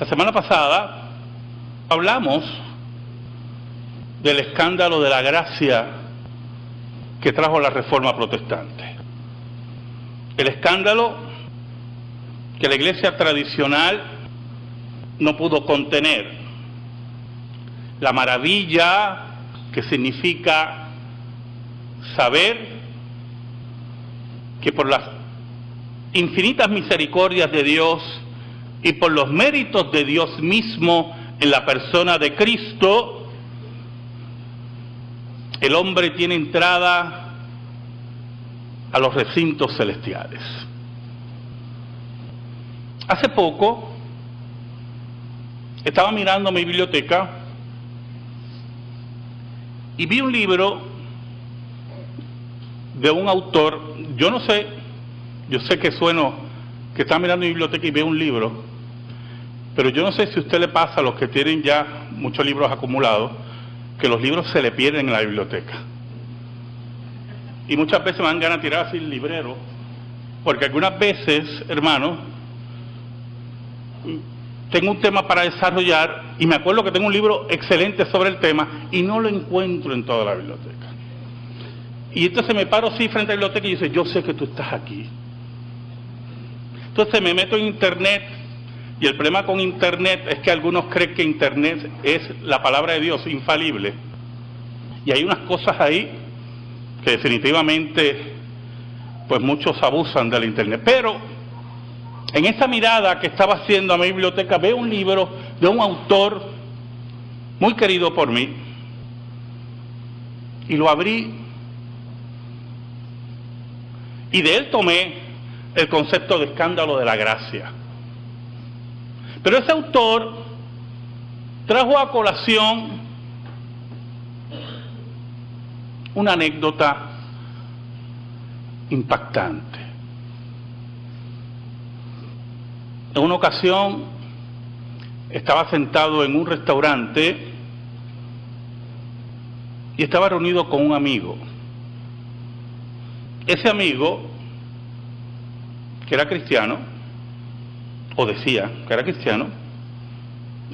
La semana pasada hablamos del escándalo de la gracia que trajo la Reforma Protestante. El escándalo que la iglesia tradicional no pudo contener. La maravilla que significa saber que por las infinitas misericordias de Dios y por los méritos de Dios mismo en la persona de Cristo, el hombre tiene entrada a los recintos celestiales. Hace poco estaba mirando mi biblioteca y vi un libro de un autor, yo sé que sueno, que está mirando mi biblioteca y veo un libro, pero yo no sé si a usted le pasa a los que tienen ya muchos libros acumulados, que los libros se le pierden en la biblioteca. Y muchas veces me dan ganas de tirar así el librero, porque algunas veces, hermano, tengo un tema para desarrollar y me acuerdo que tengo un libro excelente sobre el tema y no lo encuentro en toda la biblioteca. Y entonces me paro así frente a la biblioteca y dice, yo sé que tú estás aquí. Entonces me meto en internet y el problema con internet es que algunos creen que internet es la palabra de Dios infalible. Y hay unas cosas ahí que definitivamente pues muchos abusan del internet. Pero en esa mirada que estaba haciendo a mi biblioteca veo un libro de un autor muy querido por mí y lo abrí y de él tomé el concepto de escándalo de la gracia. Pero ese autor trajo a colación una anécdota impactante. En una ocasión estaba sentado en un restaurante y estaba reunido con un amigo. Ese amigo, que era cristiano, o decía que era cristiano,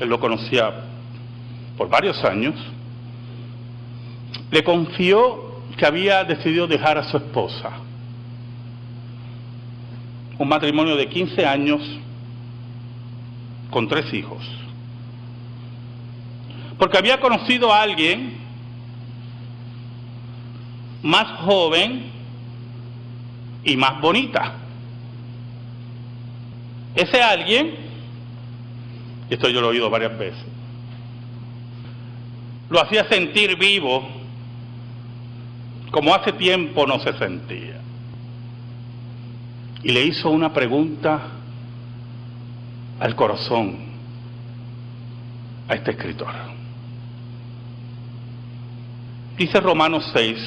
él lo conocía por varios años, le confió que había decidido dejar a su esposa. Un matrimonio de 15 años con 3 hijos. Porque había conocido a alguien más joven y más bonita. Ese alguien, esto yo lo he oído varias veces, lo hacía sentir vivo como hace tiempo no se sentía. Y le hizo una pregunta al corazón a este escritor. Dice Romanos 6,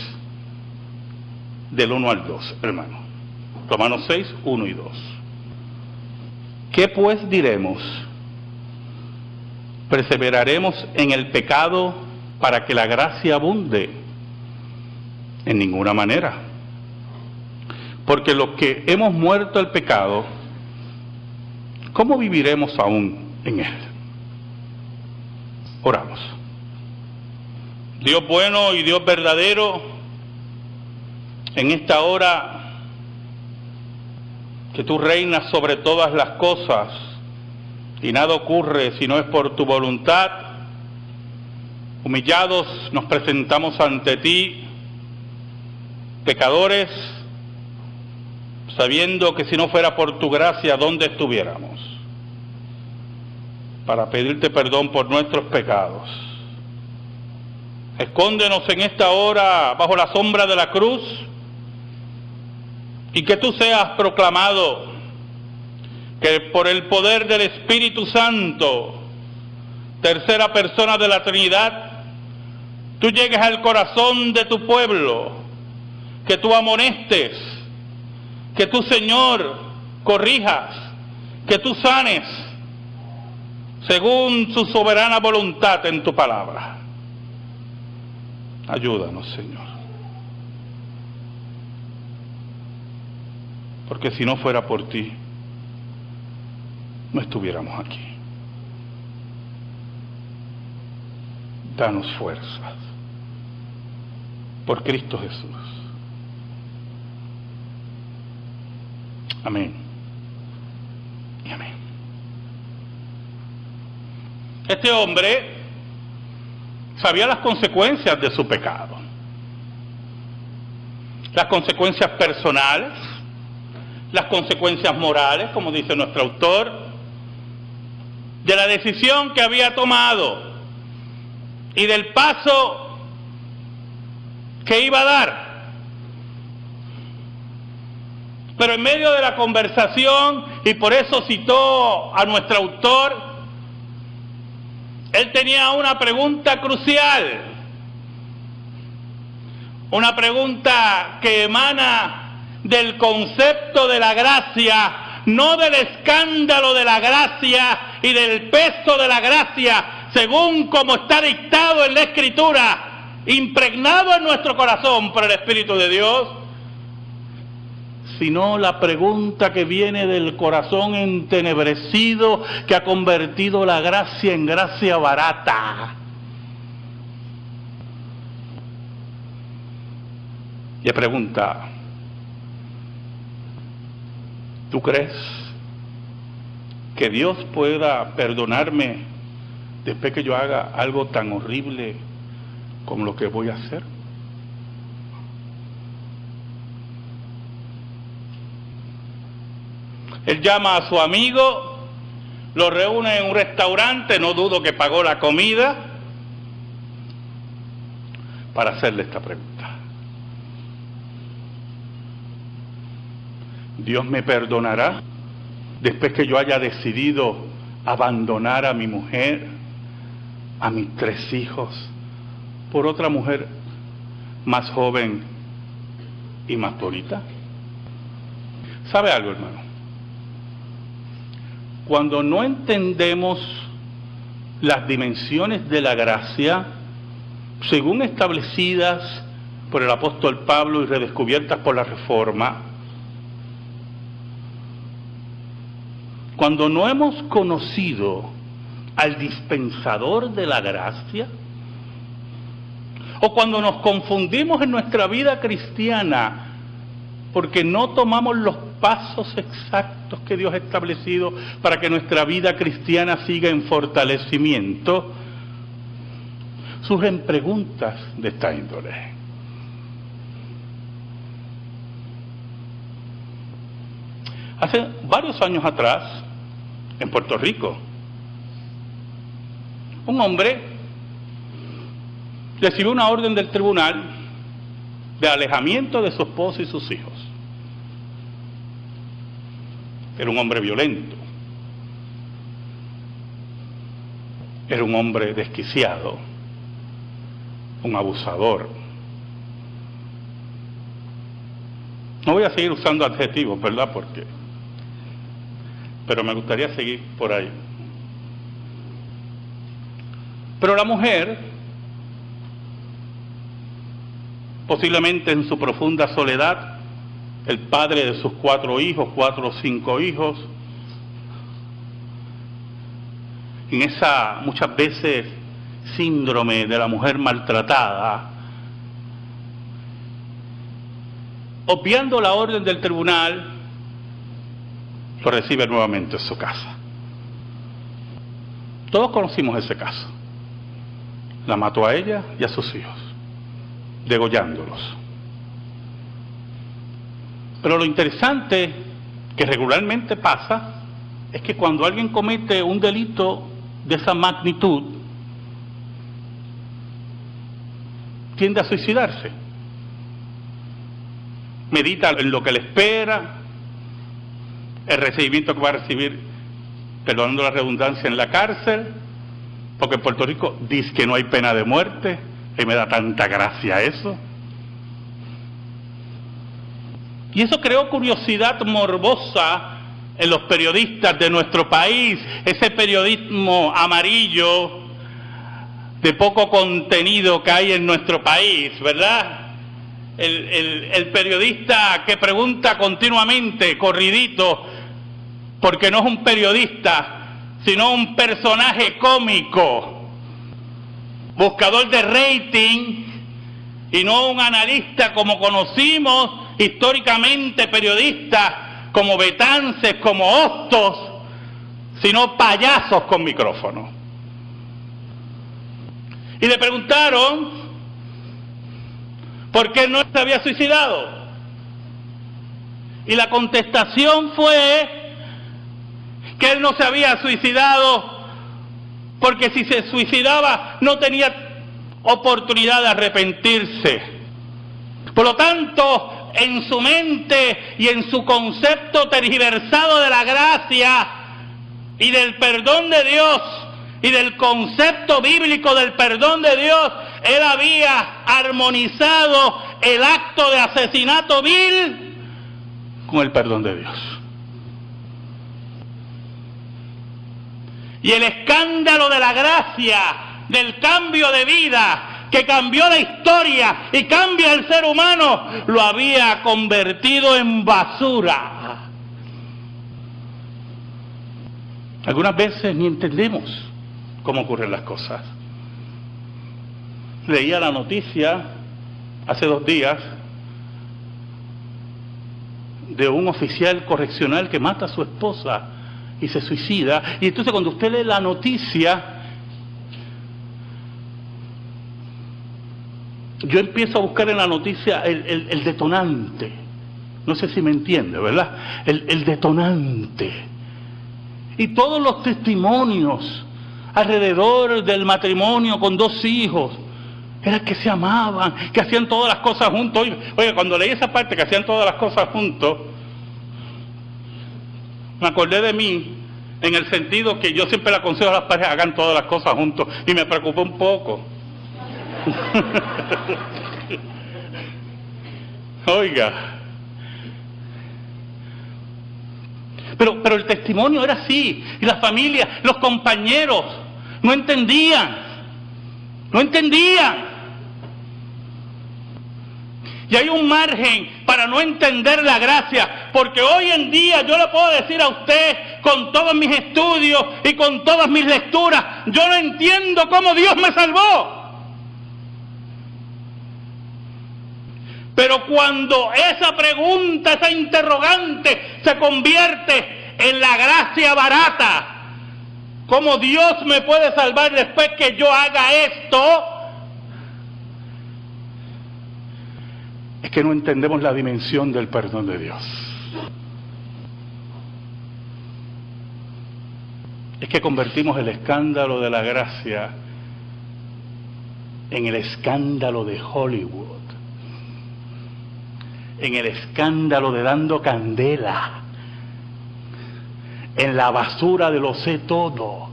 del 1 al 2, hermano. Romanos 6, 1 y 2. ¿Qué pues diremos? ¿Perseveraremos en el pecado para que la gracia abunde? En ninguna manera. Porque los que hemos muerto al pecado, ¿cómo viviremos aún en él? Oramos. Dios bueno y Dios verdadero, en esta hora que tú reinas sobre todas las cosas y nada ocurre si no es por tu voluntad, humillados nos presentamos ante ti, pecadores, sabiendo que si no fuera por tu gracia, ¿dónde estuviéramos? Para pedirte perdón por nuestros pecados. Escóndenos en esta hora bajo la sombra de la cruz y que tú seas proclamado, que por el poder del Espíritu Santo, tercera persona de la Trinidad, tú llegues al corazón de tu pueblo, que tú amonestes, que tú, Señor, corrijas, que tú sanes, según su soberana voluntad en tu palabra. Ayúdanos, Señor. Porque si no fuera por ti, no estuviéramos aquí. danos fuerzas. Por Cristo Jesús. Amén. Y amén. Este hombre sabía las consecuencias de su pecado. Las consecuencias personales, las consecuencias morales, como dice nuestro autor, de la decisión que había tomado y del paso que iba a dar. Pero en medio de la conversación, y por eso citó a nuestro autor, él tenía una pregunta crucial, una pregunta que emana del concepto de la gracia, no del escándalo de la gracia y del peso de la gracia, según como está dictado en la Escritura, impregnado en nuestro corazón por el Espíritu de Dios, sino la pregunta que viene del corazón entenebrecido que ha convertido la gracia en gracia barata. Y pregunta: ¿tú crees que Dios pueda perdonarme después que yo haga algo tan horrible como lo que voy a hacer? Él llama a su amigo, lo reúne en un restaurante, no dudo que pagó la comida, para hacerle esta pregunta: ¿Dios me perdonará después que yo haya decidido abandonar a mi mujer, a mis 3 hijos, por otra mujer más joven y más bonita? ¿Sabe algo, hermano? Cuando no entendemos las dimensiones de la gracia, según establecidas por el apóstol Pablo y redescubiertas por la Reforma, cuando no hemos conocido al dispensador de la gracia, o cuando nos confundimos en nuestra vida cristiana porque no tomamos los pasos exactos que Dios ha establecido para que nuestra vida cristiana siga en fortalecimiento, surgen preguntas de esta índole. Hace varios años atrás, en Puerto Rico, un hombre recibió una orden del tribunal de alejamiento de su esposa y sus hijos. Era un hombre violento, era un hombre desquiciado, un abusador. No voy a seguir usando adjetivos, ¿verdad? Pero me gustaría seguir por ahí. Pero la mujer, posiblemente en su profunda soledad, el padre de sus 4 hijos, 4 o 5 hijos, en esa muchas veces síndrome de la mujer maltratada, obviando la orden del tribunal, lo recibe nuevamente en su casa. Todos conocimos ese caso. La mató a ella y a sus hijos, degollándolos. Pero lo interesante que regularmente pasa es que cuando alguien comete un delito de esa magnitud, tiende a suicidarse. Medita en lo que le espera, el recibimiento que va a recibir, perdonando la redundancia, en la cárcel, porque en Puerto Rico dice que no hay pena de muerte, y me da tanta gracia eso. Y eso creó curiosidad morbosa en los periodistas de nuestro país, ese periodismo amarillo de poco contenido que hay en nuestro país, ¿verdad? El periodista que pregunta continuamente, corridito, porque no es un periodista, sino un personaje cómico, buscador de rating y no un analista como conocimos históricamente, periodistas como Betances, como Hostos, sino payasos con micrófono. Y le preguntaron por qué no se había suicidado. Y la contestación fue que él no se había suicidado porque si se suicidaba no tenía oportunidad de arrepentirse. Por lo tanto, en su mente y en su concepto tergiversado de la gracia y del perdón de Dios y del concepto bíblico del perdón de Dios, él había armonizado el acto de asesinato vil con el perdón de Dios. Y el escándalo de la gracia, del cambio de vida, que cambió la historia y cambia el ser humano, lo había convertido en basura. Algunas veces ni entendemos cómo ocurren las cosas. Leía la noticia hace 2 días de un oficial correccional que mata a su esposa y se suicida. Y entonces cuando usted lee la noticia, yo empiezo a buscar en la noticia el detonante. No sé si me entiende, ¿verdad? El detonante. Y todos los testimonios alrededor del matrimonio con 2 hijos, era que se amaban, que hacían todas las cosas juntos. Oye, cuando leí esa parte, que hacían todas las cosas juntos, me acordé de mí, en el sentido que yo siempre le aconsejo a las parejas, hagan todas las cosas juntos, y me preocupé un poco. Oiga. Pero el testimonio era así, y la familia, los compañeros, no entendían. Y hay un margen para no entender la gracia, porque hoy en día yo le puedo decir a usted, con todos mis estudios y con todas mis lecturas, yo no entiendo cómo Dios me salvó. Pero cuando esa pregunta, esa interrogante se convierte en la gracia barata, ¿cómo Dios me puede salvar después que yo haga esto? Es que no entendemos la dimensión del perdón de Dios. Es que convertimos el escándalo de la gracia en el escándalo de Hollywood, en el escándalo de dando candela, en la basura de lo sé todo.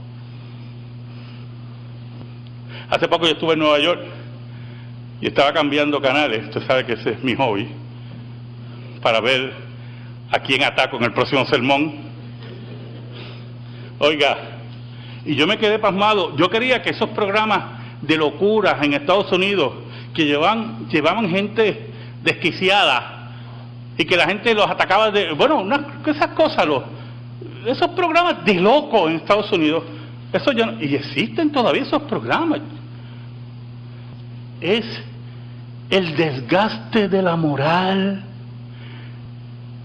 Hace poco yo estuve en Nueva York y estaba cambiando canales, usted sabe que ese es mi hobby, para ver a quién ataco en el próximo sermón. Oiga, y yo me quedé pasmado. Yo quería que esos programas de locuras en Estados Unidos, que llevaban gente desquiciada, y que la gente los atacaba esas cosas, esos programas de loco en Estados Unidos, eso ya no, y existen todavía esos programas. Es el desgaste de la moral,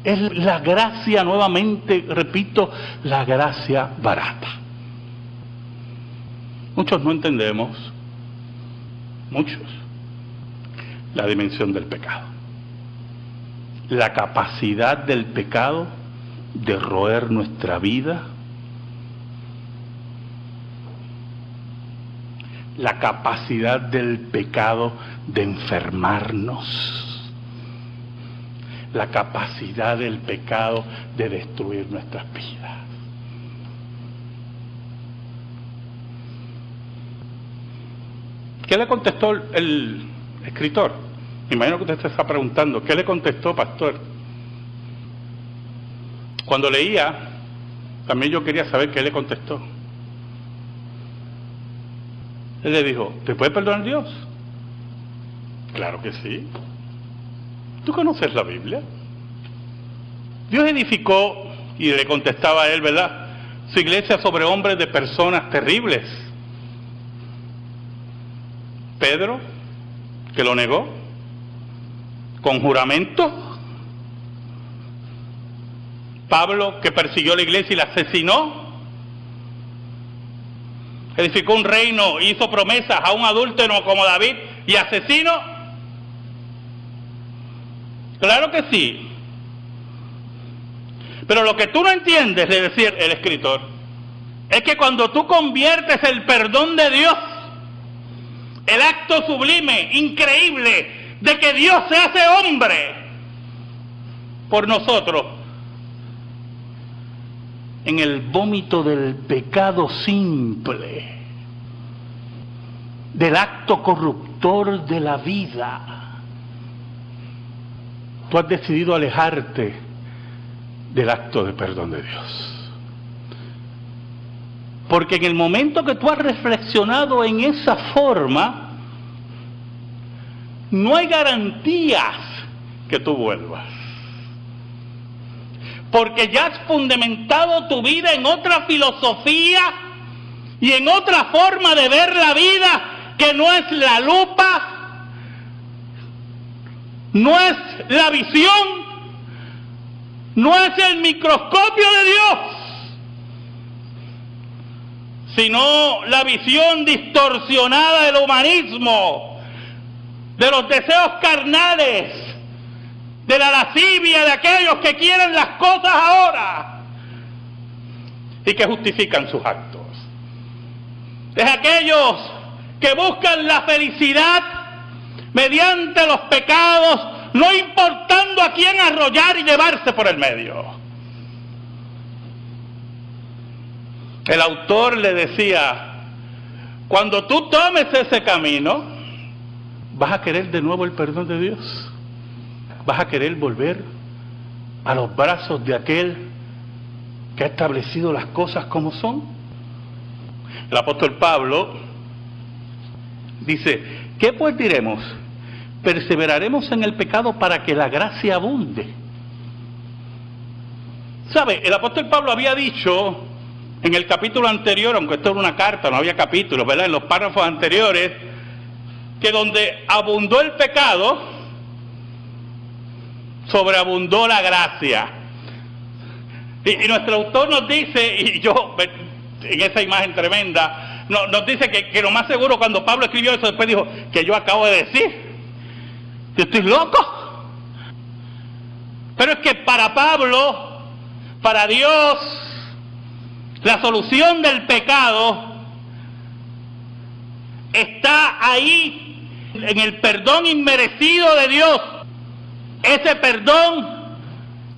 es la gracia, nuevamente repito, la gracia barata. Muchos no entendemos, la dimensión del pecado, la capacidad del pecado de roer nuestra vida, la capacidad del pecado de enfermarnos, la capacidad del pecado de destruir nuestras vidas. ¿Qué le contestó el escritor? Me imagino que usted se está preguntando, ¿qué le contestó, pastor? Cuando leía, también yo quería saber qué le contestó. Él le dijo, ¿te puede perdonar Dios? Claro que sí. ¿Tú conoces la Biblia? Dios edificó, y le contestaba a él, ¿verdad?, su iglesia sobre hombres de personas terribles. Pedro, que lo negó con juramento. Pablo, que persiguió la iglesia y la asesinó. Edificó un reino, hizo promesas a un adúltero como David y asesino. Claro que sí. Pero lo que tú no entiendes, le decía el escritor, es que cuando tú conviertes el perdón de Dios, el acto sublime, increíble, de que Dios se hace hombre por nosotros, en el vómito del pecado simple, del acto corruptor de la vida, tú has decidido alejarte del acto de perdón de Dios. Porque en el momento que tú has reflexionado en esa forma, no hay garantías que tú vuelvas. Porque ya has fundamentado tu vida en otra filosofía y en otra forma de ver la vida, que no es la lupa, no es la visión, no es el microscopio de Dios, sino la visión distorsionada del humanismo, de los deseos carnales, de la lascivia de aquellos que quieren las cosas ahora y que justifican sus actos. Es aquellos que buscan la felicidad mediante los pecados, no importando a quién arrollar y llevarse por el medio. El autor le decía, cuando tú tomes ese camino, vas a querer de nuevo el perdón de Dios. Vas a querer volver a los brazos de aquel que ha establecido las cosas como son. El apóstol Pablo dice, ¿qué pues diremos? ¿Perseveraremos en el pecado para que la gracia abunde? ¿Sabe? El apóstol Pablo había dicho en el capítulo anterior, aunque esto era una carta, no había capítulos, ¿verdad? En los párrafos anteriores, que donde abundó el pecado, sobreabundó la gracia. Y nuestro autor nos dice, y yo en esa imagen tremenda, nos dice que lo más seguro cuando Pablo escribió eso, después dijo, que yo acabo de decir, yo estoy loco. Pero es que para Pablo, para Dios, la solución del pecado está ahí, en el perdón inmerecido de Dios. Ese perdón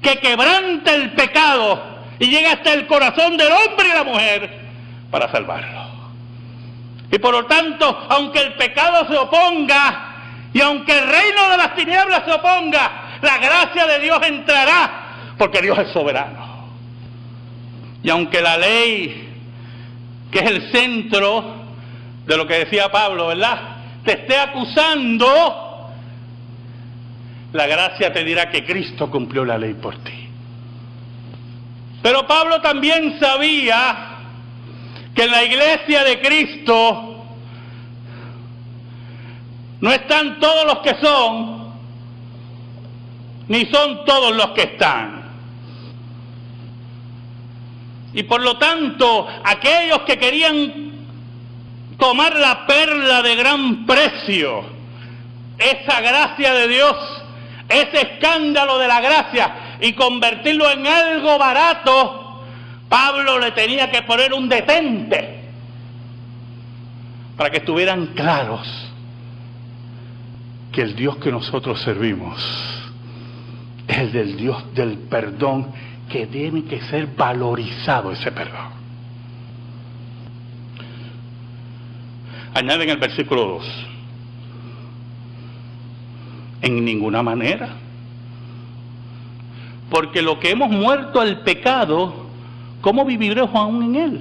que quebranta el pecado y llega hasta el corazón del hombre y la mujer para salvarlo. Y por lo tanto, aunque el pecado se oponga y aunque el reino de las tinieblas se oponga, la gracia de Dios entrará, porque Dios es soberano. Y aunque la ley, que es el centro de lo que decía Pablo, ¿verdad?, te esté acusando, la gracia te dirá que Cristo cumplió la ley por ti. Pero Pablo también sabía que en la iglesia de Cristo no están todos los que son, ni son todos los que están. Y por lo tanto, aquellos que querían tomar la perla de gran precio, esa gracia de Dios, ese escándalo de la gracia, y convertirlo en algo barato, Pablo le tenía que poner un detente para que estuvieran claros que el Dios que nosotros servimos es el del Dios del perdón, que tiene que ser valorizado ese perdón. Añade en el versículo 2, en ninguna manera, porque lo que hemos muerto al pecado, ¿cómo viviremos aún en él?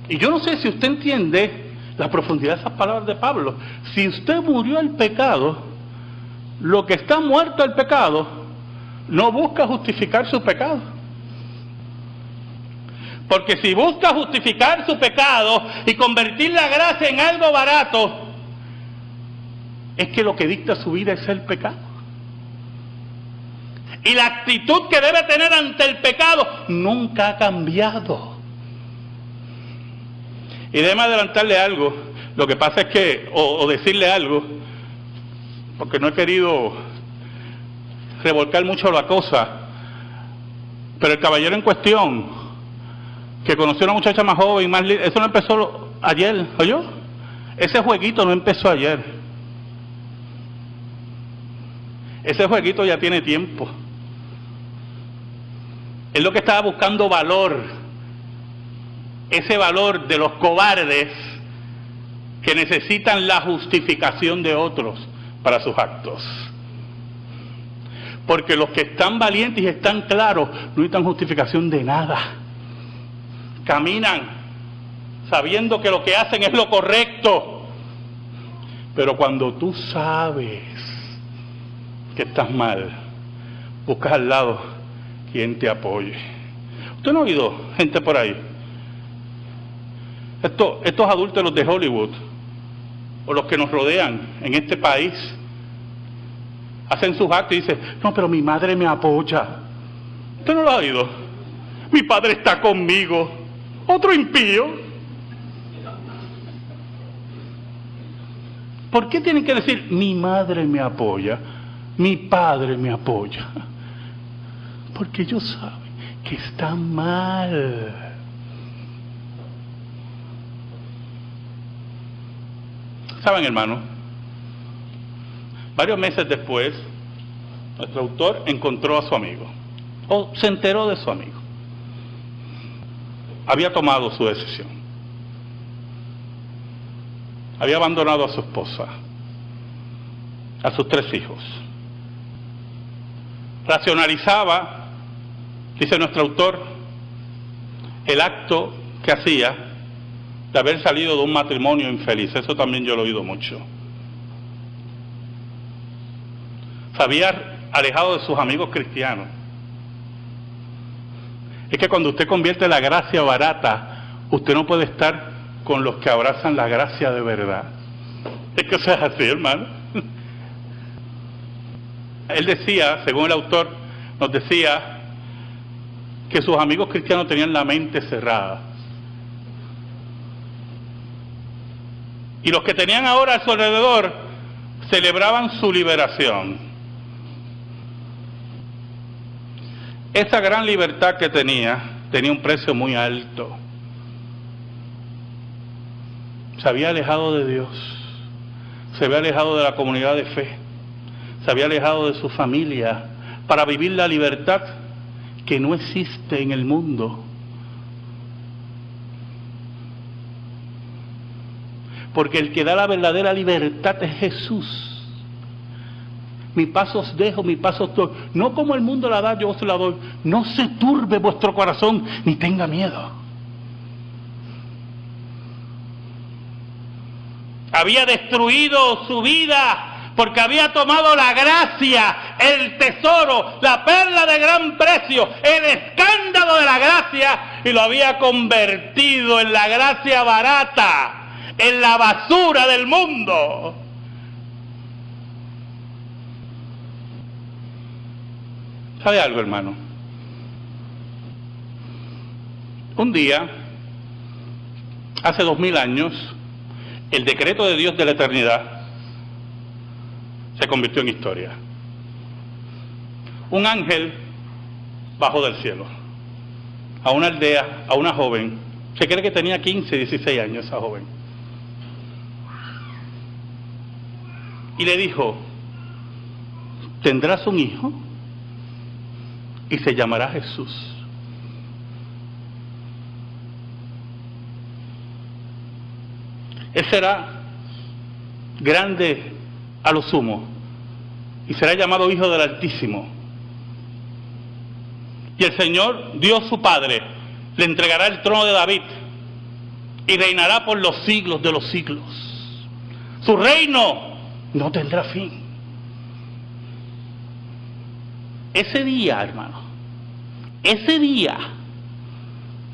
Y yo no sé si usted entiende la profundidad de esas palabras de Pablo. Si usted murió al pecado, lo que está muerto al pecado no busca justificar su pecado. Porque si busca justificar su pecado y convertir la gracia en algo barato, es que lo que dicta su vida es el pecado. Y la actitud que debe tener ante el pecado nunca ha cambiado. Y déjeme adelantarle algo. Lo que pasa es que, o decirle algo, porque no he querido revolcar mucho la cosa, pero el caballero en cuestión, que conoció a una muchacha más joven, eso no empezó ayer, ¿oyó? Ese jueguito no empezó ayer. Ese jueguito ya tiene tiempo. Él lo que estaba buscando valor, ese valor de los cobardes que necesitan la justificación de otros para sus actos. Porque los que están valientes y están claros no necesitan justificación de nada. Caminan sabiendo que lo que hacen es lo correcto. Pero cuando tú sabes que estás mal, buscas al lado quien te apoye. ¿Usted no ha oído gente por ahí? Estos adúlteros de Hollywood, o los que nos rodean en este país, hacen sus actos y dicen, no, pero mi madre me apoya. ¿Usted no lo ha oído? Mi padre está conmigo. Otro impío. ¿Por qué tienen que decir, mi madre me apoya, mi padre me apoya? Porque ellos saben que están mal. ¿Saben, hermano? Varios meses después, nuestro autor encontró a su amigo, o se enteró de su amigo. Había tomado su decisión. Había abandonado a su esposa, a sus 3 hijos. Racionalizaba, dice nuestro autor, el acto que hacía de haber salido de un matrimonio infeliz. Eso también yo lo he oído mucho. Se había alejado de sus amigos cristianos. Es que cuando usted convierte la gracia barata, usted no puede estar con los que abrazan la gracia de verdad. Es que eso es así, hermano. Él decía, según el autor, nos decía que sus amigos cristianos tenían la mente cerrada. Y los que tenían ahora a su alrededor celebraban su liberación. Esa gran libertad que tenía un precio muy alto. Se había alejado de Dios, se había alejado de la comunidad de fe, se había alejado de su familia para vivir la libertad que no existe en el mundo. Porque el que da la verdadera libertad es Jesús. Mi paz os dejo, mi paz os doy. No como el mundo la da, yo os la doy. No se turbe vuestro corazón, ni tenga miedo. Había destruido su vida porque había tomado la gracia, el tesoro, la perla de gran precio, el escándalo de la gracia, y lo había convertido en la gracia barata, en la basura del mundo. ¿Sabe algo, hermano? Un día, hace 2000 años, el decreto de Dios de la eternidad se convirtió en historia. Un ángel bajó del cielo a una aldea, a una joven. Se cree que tenía 15, 16 años esa joven. Y le dijo, tendrás un hijo y se llamará Jesús. Él será grande a lo sumo y será llamado Hijo del Altísimo. Y el Señor, Dios su Padre, le entregará el trono de David y reinará por los siglos de los siglos. Su reino no tendrá fin. Ese día, hermano, ese día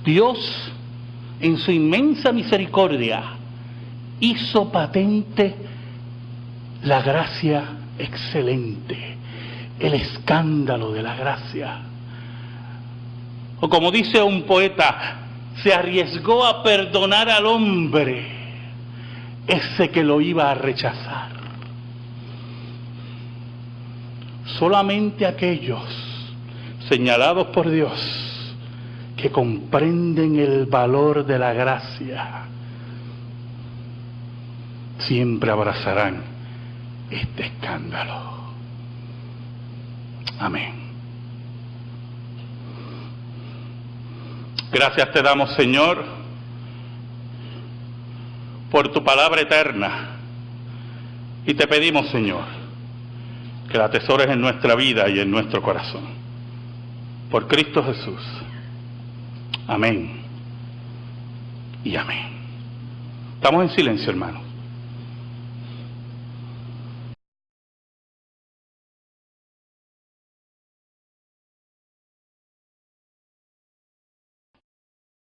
Dios, en su inmensa misericordia, hizo patente la gracia excelente, el escándalo de la gracia. O como dice un poeta, se arriesgó a perdonar al hombre, ese que lo iba a rechazar. Solamente aquellos señalados por Dios que comprenden el valor de la gracia siempre abrazarán este escándalo. Amén. Gracias te damos, Señor, por tu palabra eterna. Y te pedimos, Señor, que la atesores en nuestra vida y en nuestro corazón. Por Cristo Jesús. Amén y amén. Estamos en silencio, hermanos.